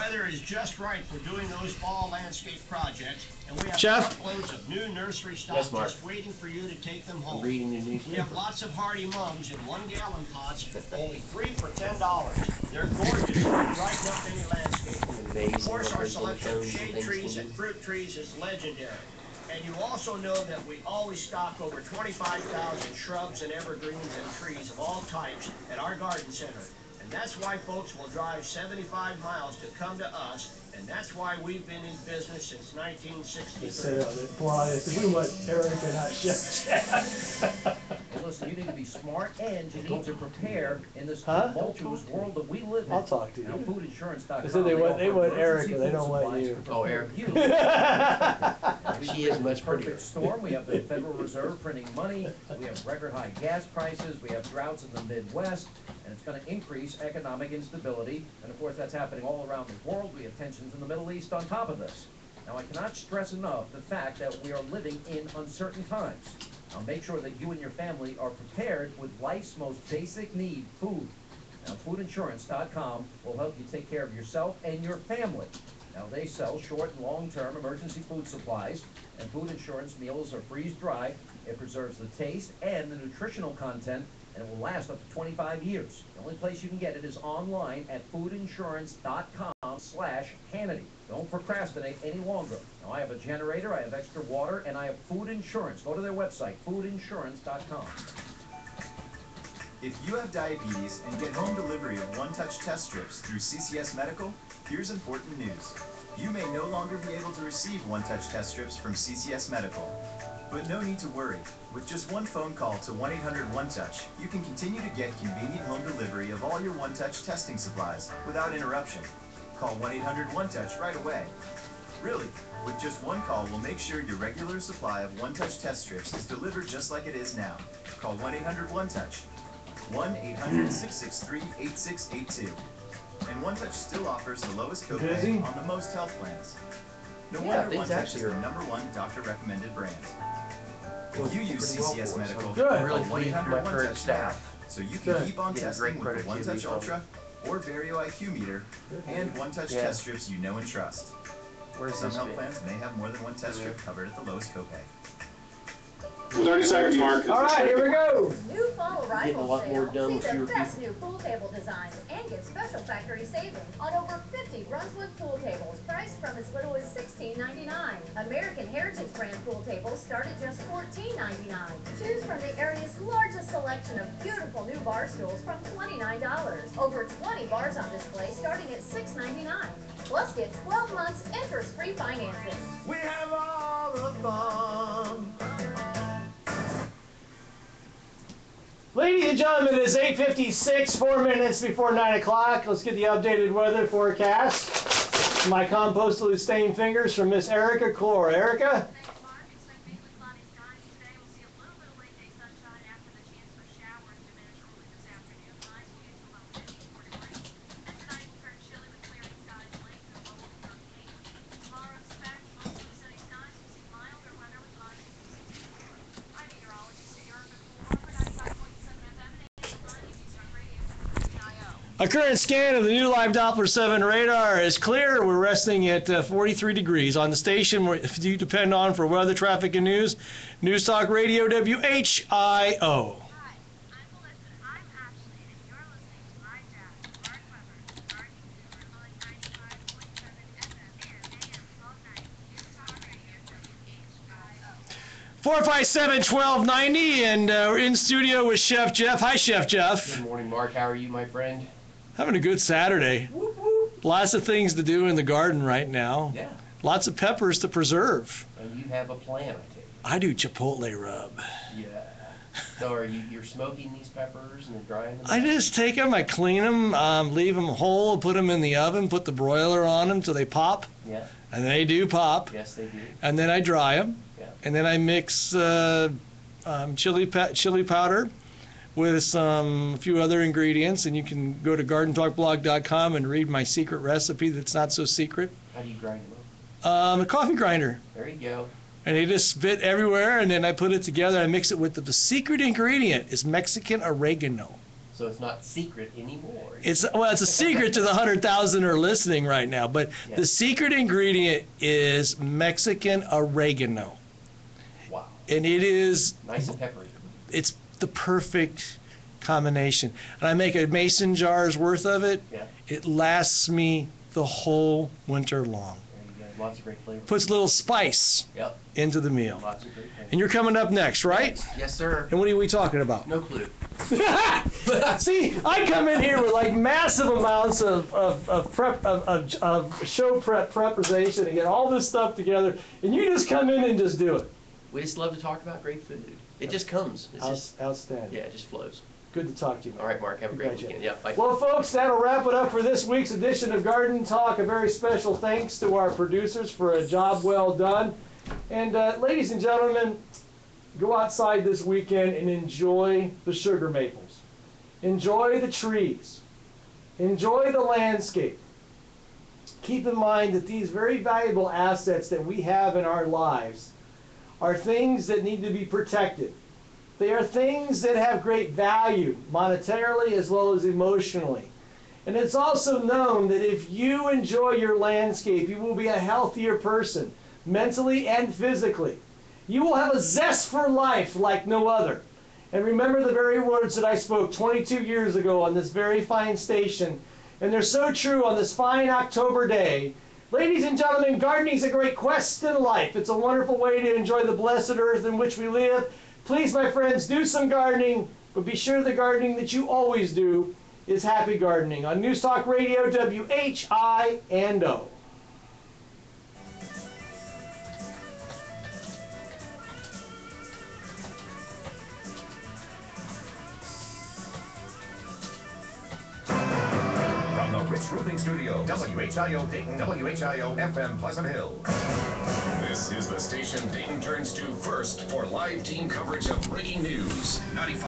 weather is just right for doing those fall landscape projects, and we have Jeff? truckloads of new nursery stock just waiting for you to take them home. Reading the newspaper. We have lots of hardy mums in 1-gallon pots, only 3 for $10. They're gorgeous, brighten up any landscape. Amazing. Of course, our selection of shade trees and fruit trees is legendary. And you also know that we always stock over 25,000 shrubs and evergreens and trees of all types at our garden center. And that's why folks will drive 75 miles to come to us, and that's why we've been in business since 1963. We want Erica, not Jeff. Well, listen, you need to be smart and you need to prepare in this tumultuous world that we live in. I'll talk to you. Now, foodinsurance.com. They said they want Erica, they don't want you. Oh, Erica. She is much prettier. Perfect storm. We have the Federal Reserve printing money. We have record high gas prices. We have droughts in the Midwest. And it's going to increase economic instability. And of course, that's happening all around the world. We have tensions in the Middle East on top of this. Now, I cannot stress enough the fact that we are living in uncertain times. Now, make sure that you and your family are prepared with life's most basic need, food. Now, foodinsurance.com will help you take care of yourself and your family. Now, they sell short and long-term emergency food supplies, and food insurance meals are freeze-dried. It preserves the taste and the nutritional content, and it will last up to 25 years. The only place you can get it is online at foodinsurance.com/Hannity. Don't procrastinate any longer. Now, I have a generator, I have extra water, and I have food insurance. Go to their website, foodinsurance.com. If you have diabetes and get home delivery of one-touch test strips through CCS Medical, here's important news. You may no longer be able to receive one-touch test strips from CCS Medical. But no need to worry. With just one phone call to 1-800-ONE-TOUCH, you can continue to get convenient home delivery of all your one-touch testing supplies without interruption. Call 1-800-ONE-TOUCH right away. Really, with just one call, we'll make sure your regular supply of one-touch test strips is delivered just like it is now. Call 1-800-ONE-TOUCH. 1-800-663-8682. And OneTouch still offers the lowest copay on the most health plans. No wonder OneTouch is the #1 doctor-recommended brand. If you use CCS Medical, call 1-800-ONE-TOUCH so you can keep on testing with the OneTouch Ultra or Vario IQ meter and OneTouch test strips you know and trust. Some health plans may have more than one test strip covered at the lowest copay. 30 seconds, Mark. All right, here we go. New fall arrival lot more sale. done See with the fewer best new pool table designs and get special factory savings on over 50 Brunswick pool tables priced from as little as $16.99. American Heritage brand pool tables start at just $14.99. Choose from the area's largest selection of beautiful new bar stools from $29. Over 20 bars on display starting at $6.99. Plus get 12 months interest-free financing. We have all the fun. Ladies and gentlemen, it is 8:56, 4 minutes before 9 o'clock. Let's get the updated weather forecast. My composted with stained fingers from Miss Erica Clore. Erica? Thanks, Mark. Expect mainly cloudy skies today. We'll see a little bit of late day sunshine after the chance for showers diminish early this afternoon. Highs will get to around 54 degrees. And tonight will turn chilly with clearing skies late to a low of 38. Tomorrow, expect mostly sunny skies. We'll see milder weather with highs of 62. I'm meteorologist Erica Clore for 95.7 FM and 890 News Talk Radio, WIO. A current scan of the new live Doppler 7 radar is clear. We're resting at 43 degrees. On the station, if you depend on for weather, traffic, and news, News Talk Radio, WHIO. Hi, I'm Melissa. I'm Ashley, and you're listening to My Jazz, Mark Weber, starting soon on 95.7 FM and AM 1290, News Talk Radio, WHIO. 457-1290, and we're in studio with Chef Jeff. Hi, Chef Jeff. Good morning, Mark. How are you, my friend? Having a good Saturday. Whoop, whoop. Lots of things to do in the garden right now. Yeah. Lots of peppers to preserve. And you have a plan, I take it. I do chipotle rub. Yeah. So you're smoking these peppers and drying them? I just take them, I clean them, leave them whole, put them in the oven, put the broiler on them till they pop. Yeah. And they do pop. Yes, they do. And then I dry them. Yeah. And then I mix chili powder with a few other ingredients, and you can go to gardentalkblog.com and read my secret recipe that's not so secret. How do you grind them up? A coffee grinder. There you go. And they just fit everywhere, and then I put it together. I mix it with the secret ingredient is Mexican oregano. So it's not secret anymore. It's a secret to the 100,000 are listening right now, but Yeah. the secret ingredient is Mexican oregano. Wow. And it is, Nice and peppery. it's the perfect combination. And I make a mason jar's worth of it. Yeah. It lasts me the whole winter long. There you go. Lots of great flavor. Puts a little spice Yep. into the meal. Lots of great flavor. And you're coming up next, right? Yes, sir. And what are we talking about? No clue. See, I come in here with like massive amounts of show preparation and get all this stuff together, and you just come in and just do it. We just love to talk about great food. It just comes. It's just, Outstanding. yeah, it just flows. Good to talk to you, man. All right, Mark. Have a great Congratulations. weekend. Yeah, bye. Well, folks, that'll wrap it up for this week's edition of Garden Talk. A very special thanks to our producers for a job well done. And ladies and gentlemen, go outside this weekend and enjoy the sugar maples. Enjoy the trees. Enjoy the landscape. Keep in mind that these very valuable assets that we have in our lives are things that need to be protected. They are things that have great value, monetarily as well as emotionally. And it's also known that if you enjoy your landscape, you will be a healthier person, mentally and physically. You will have a zest for life like no other. And remember the very words that I spoke 22 years ago on this very fine station. And they're so true on this fine October day. Ladies and gentlemen, gardening is a great quest in life. It's a wonderful way to enjoy the blessed earth in which we live. Please, my friends, do some gardening, but be sure the gardening that you always do is happy gardening. On News Talk Radio, WHINO. From the Rich Roofing Studio, WHIO Dayton, WHIO FM Pleasant Hill. This is the station Dayton turns to first for live team coverage of breaking news. 95.